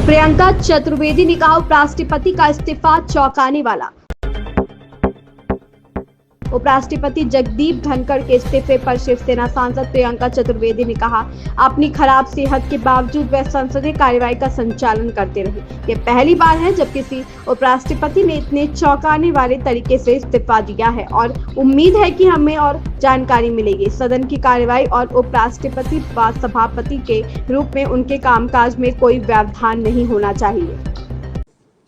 प्रियंका चतुर्वेदी ने कहा उपराष्ट्रपति का इस्तीफा चौंकाने वाला। उपराष्ट्रपति जगदीप धनखड़ के इस्तीफे पर शिवसेना सांसद प्रियंका चतुर्वेदी ने कहा, अपनी खराब सेहत के बावजूद वह संसदीय कार्यवाही का संचालन करते रहे। ये पहली बार है जब किसी उपराष्ट्रपति ने इतने चौंकाने वाले तरीके से इस्तीफा दिया है और उम्मीद है कि हमें और जानकारी मिलेगी। सदन की कार्यवाही और उपराष्ट्रपति व सभापति के रूप में उनके कामकाज में कोई व्यवधान नहीं होना चाहिए।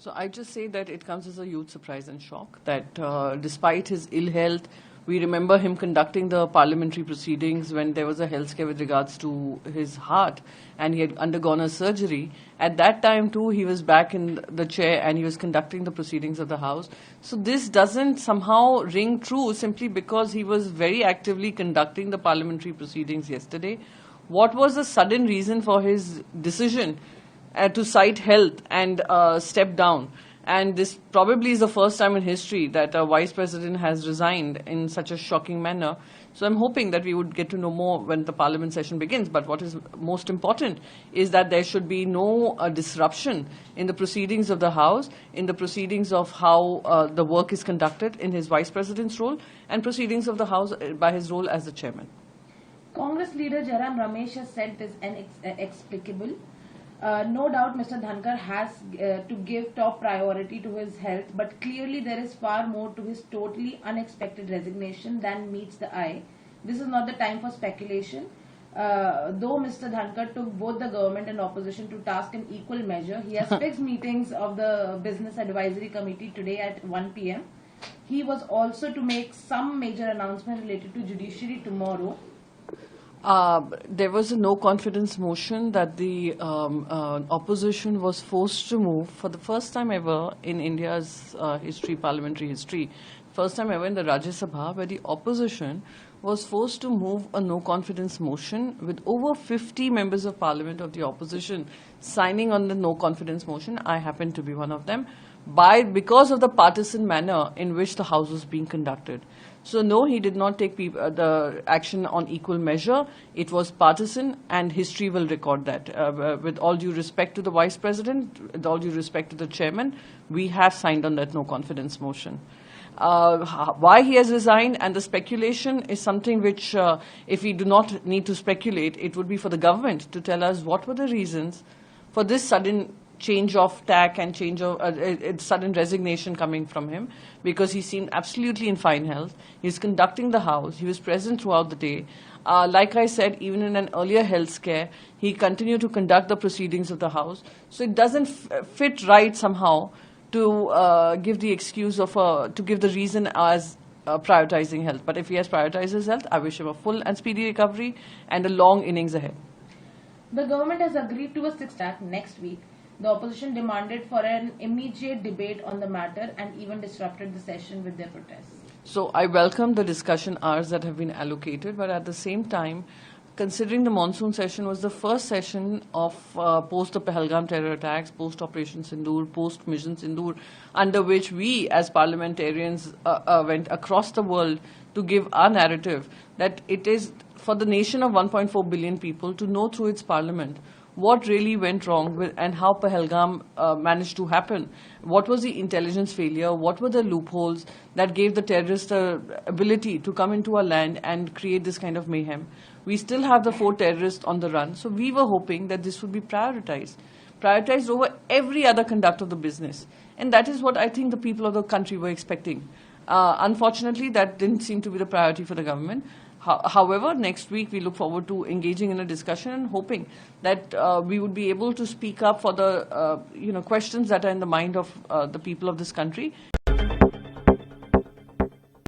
So I just say that it comes as a huge surprise and shock that despite his ill health, we remember him conducting the parliamentary proceedings when there was a health scare with regards to his heart and he had undergone a surgery. At that time too, he was back in the chair and he was conducting the proceedings of the House. So this doesn't somehow ring true simply because he was very actively conducting the parliamentary proceedings yesterday. What was the sudden reason for his decision to cite health and step down? And this probably is the first time in history that a vice president has resigned in such a shocking manner. So I'm hoping that we would get to know more when the parliament session begins. But what is most important is that there should be no disruption in the proceedings of the House, in the proceedings of how the work is conducted in his vice president's role, and proceedings of the House by his role as the chairman. Congress leader Jairam Ramesh has said this inexplicable. No doubt Mr. Dhankar has to give top priority to his health, but clearly there is far more to his totally unexpected resignation than meets the eye. This is not the time for speculation. Though Mr. Dhankar took both the government and opposition to task in equal measure, he has fixed meetings of the Business Advisory Committee today at 1 p.m. He was also to make some major announcement related to judiciary tomorrow. There was a no confidence motion that the opposition was forced to move for the first time ever in India's history, parliamentary history, first time ever in the Rajya Sabha, where the opposition was forced to move a no confidence motion with over 50 members of parliament of the opposition signing on the no confidence motion. I happen to be one of them, because of the partisan manner in which the House was being conducted. So no, he did not take the action on equal measure. It was partisan, and history will record that. With all due respect to the Vice President, with all due respect to the Chairman, we have signed on that no confidence motion. Why he has resigned and the speculation is something which, if we do not need to speculate, it would be for the government to tell us what were the reasons for this sudden change of tack and change of sudden resignation coming from him, because he seemed absolutely in fine health. He's conducting the House. He was present throughout the day. Like I said, even in an earlier health scare, he continued to conduct the proceedings of the House. So it doesn't fit right somehow to give the excuse of to give the reason as prioritizing health. But if he has prioritized his health, I wish him a full and speedy recovery and a long innings ahead. The government has agreed to a sixth act next week. The opposition demanded for an immediate debate on the matter and even disrupted the session with their protests. So I welcome the discussion hours that have been allocated, but at the same time, considering the monsoon session was the first session of post the Pahalgam terror attacks, post Operation Sindoor, post Mission Sindoor, under which we as parliamentarians went across the world to give our narrative that it is for the nation of 1.4 billion people to know through its parliament what really went wrong and how Pahalgam managed to happen. What was the intelligence failure? What were the loopholes that gave the terrorists the ability to come into our land and create this kind of mayhem? We still have the 4 terrorists on the run. So we were hoping that this would be prioritized over every other conduct of the business. And that is what I think the people of the country were expecting. Unfortunately, that didn't seem to be the priority for the government. However, next week we look forward to engaging in a discussion and hoping that we would be able to speak up for the questions that are in the mind of the people of this country.